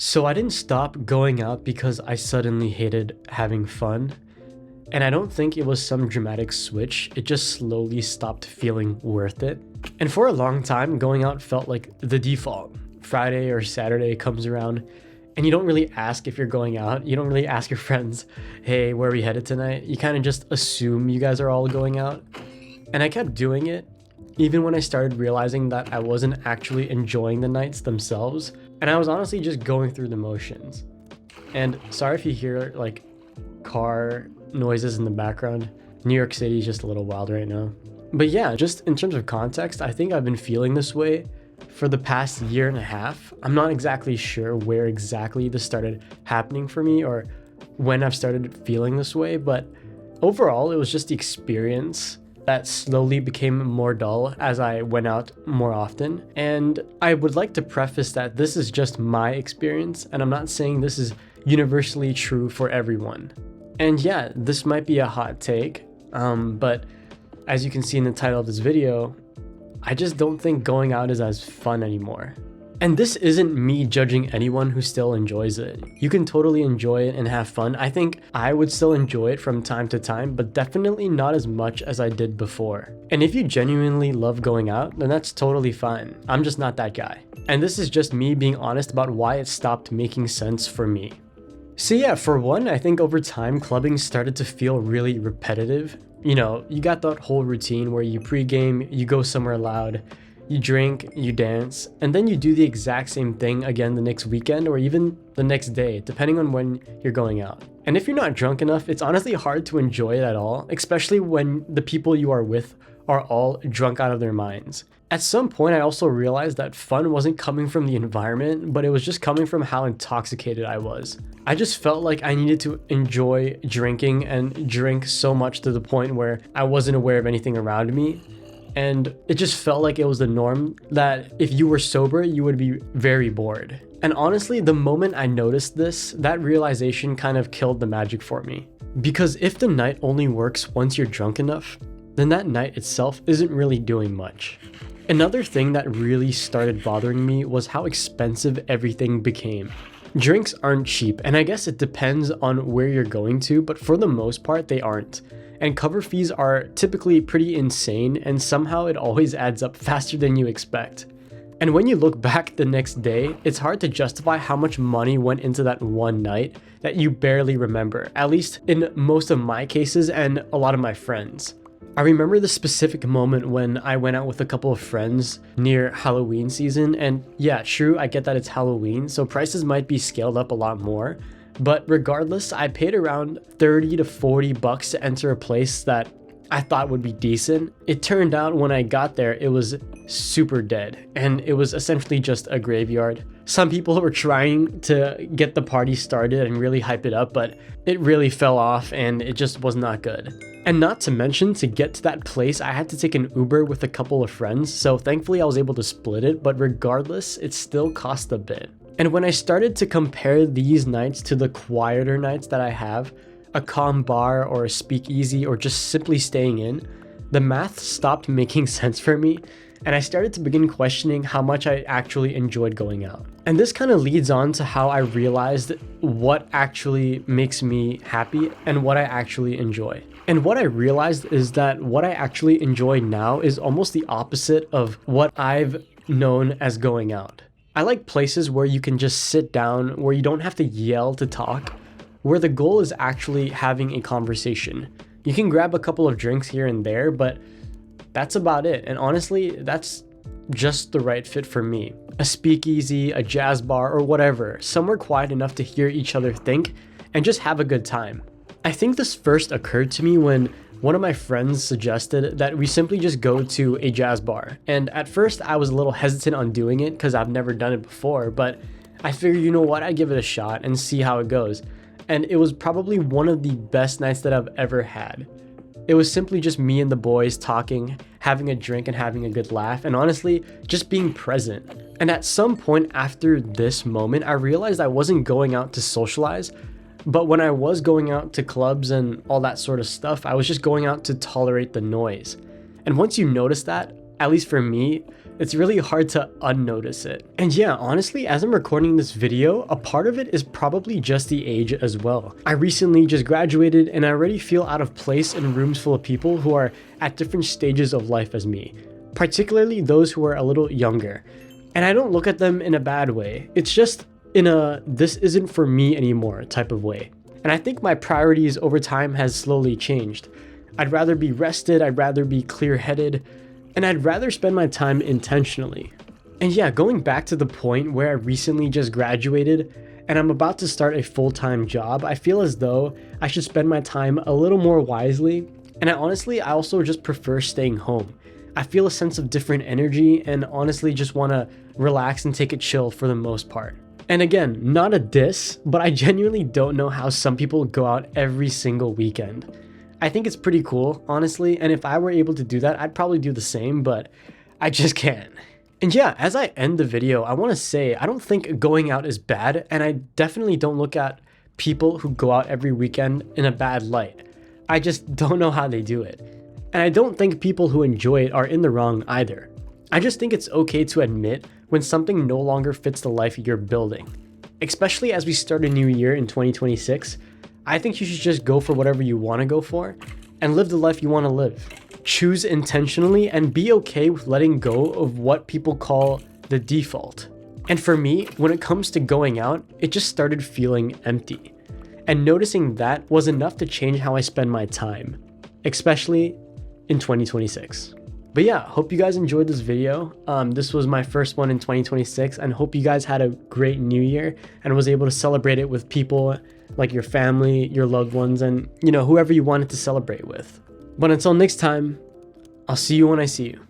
So I didn't stop going out because I suddenly hated having fun. And I don't think it was some dramatic switch, it just slowly stopped feeling worth it. And for a long time, going out felt like the default. Friday or Saturday comes around, and you don't really ask if you're going out. You don't really ask your friends, hey, where are we headed tonight? You kind of just assume you guys are all going out. And I kept doing it, even when I started realizing that I wasn't actually enjoying the nights themselves. And I was honestly just going through the motions. And sorry if you hear like car noises in the background. New York City is just a little wild right now. But yeah, just in terms of context, I think I've been feeling this way for the past year and a half. I'm not exactly sure where exactly this started happening for me or when I've started feeling this way, but overall, it was just the experience that slowly became more dull as I went out more often. And I would like to preface that this is just my experience, and I'm not saying this is universally true for everyone. And yeah, this might be a hot take, but as you can see in the title of this video, I just don't think going out is as fun anymore. And this isn't me judging anyone who still enjoys it. You can totally enjoy it and have fun. I think I would still enjoy it from time to time, but definitely not as much as I did before. And if you genuinely love going out, then that's totally fine. I'm just not that guy. And this is just me being honest about why it stopped making sense for me. So yeah, for one, I think over time, clubbing started to feel really repetitive. You know, you got that whole routine where you pregame, you go somewhere loud, you drink, you dance, and then you do the exact same thing again the next weekend or even the next day, depending on when you're going out. And if you're not drunk enough, it's honestly hard to enjoy it at all, especially when the people you are with are all drunk out of their minds. At some point, I also realized that fun wasn't coming from the environment, but it was just coming from how intoxicated I was. I just felt like I needed to enjoy drinking and drink so much to the point where I wasn't aware of anything around me. And it just felt like it was the norm that if you were sober, you would be very bored. And honestly, the moment I noticed this, that realization kind of killed the magic for me. Because if the night only works once you're drunk enough, then that night itself isn't really doing much. Another thing that really started bothering me was how expensive everything became. Drinks aren't cheap, and I guess it depends on where you're going to, but for the most part, they aren't. And cover fees are typically pretty insane, and somehow it always adds up faster than you expect. And when you look back the next day, it's hard to justify how much money went into that one night that you barely remember, at least in most of my cases and a lot of my friends. I remember the specific moment when I went out with a couple of friends near Halloween season, and yeah, true, I get that it's Halloween, so prices might be scaled up a lot more, but regardless, I paid around 30 to 40 bucks to enter a place that I thought would be decent. It turned out when I got there, it was super dead, and it was essentially just a graveyard. Some people were trying to get the party started and really hype it up, but it really fell off and it just was not good. And not to mention, to get to that place, I had to take an Uber with a couple of friends, so thankfully I was able to split it, but regardless, it still cost a bit. And when I started to compare these nights to the quieter nights that I have, a calm bar or a speakeasy or just simply staying in, the math stopped making sense for me, and I started to begin questioning how much I actually enjoyed going out. And this kind of leads on to how I realized what actually makes me happy and what I actually enjoy. And what I realized is that what I actually enjoy now is almost the opposite of what I've known as going out. I like places where you can just sit down, where you don't have to yell to talk, where the goal is actually having a conversation. You can grab a couple of drinks here and there, but that's about it. And honestly, that's just the right fit for me. A speakeasy, a jazz bar, or whatever, somewhere quiet enough to hear each other think and just have a good time. I think this first occurred to me when one of my friends suggested that we simply just go to a jazz bar. And at first I was a little hesitant on doing it because I've never done it before, but I figured, you know what, I'd give it a shot and see how it goes. And it was probably one of the best nights that I've ever had. It was simply just me and the boys talking, having a drink and having a good laugh, and honestly, just being present. And at some point after this moment, I realized I wasn't going out to socialize, but when I was going out to clubs and all that sort of stuff, I was just going out to tolerate the noise. And once you notice that, at least for me, It's really hard to unnotice it. And yeah, honestly, as I'm recording this video, a part of it is probably just the age as well. I recently just graduated and I already feel out of place in rooms full of people who are at different stages of life as me, particularly those who are a little younger. And I don't look at them in a bad way. It's just in a this isn't for me anymore type of way. And I think my priorities over time has slowly changed. I'd rather be rested, I'd rather be clear-headed, and I'd rather spend my time intentionally. And yeah, going back to the point where I recently just graduated and I'm about to start a full-time job, I feel as though I should spend my time a little more wisely. And I also just prefer staying home. I feel a sense of different energy and honestly just want to relax and take it chill for the most part. And again, not a diss, but I genuinely don't know how some people go out every single weekend. I think it's pretty cool, honestly, and if I were able to do that, I'd probably do the same, but I just can't. And yeah, as I end the video, I want to say I don't think going out is bad, and I definitely don't look at people who go out every weekend in a bad light. I just don't know how they do it. And I don't think people who enjoy it are in the wrong either. I just think it's okay to admit when something no longer fits the life you're building. Especially as we start a new year in 2026, I think you should just go for whatever you want to go for and live the life you want to live. Choose intentionally and be okay with letting go of what people call the default. And for me, when it comes to going out, it just started feeling empty. And noticing that was enough to change how I spend my time, especially in 2026. But yeah, hope you guys enjoyed this video. This was my first one in 2026 and hope you guys had a great new year and was able to celebrate it with people like your family, your loved ones, and whoever you wanted to celebrate with. But until next time, I'll see you when I see you.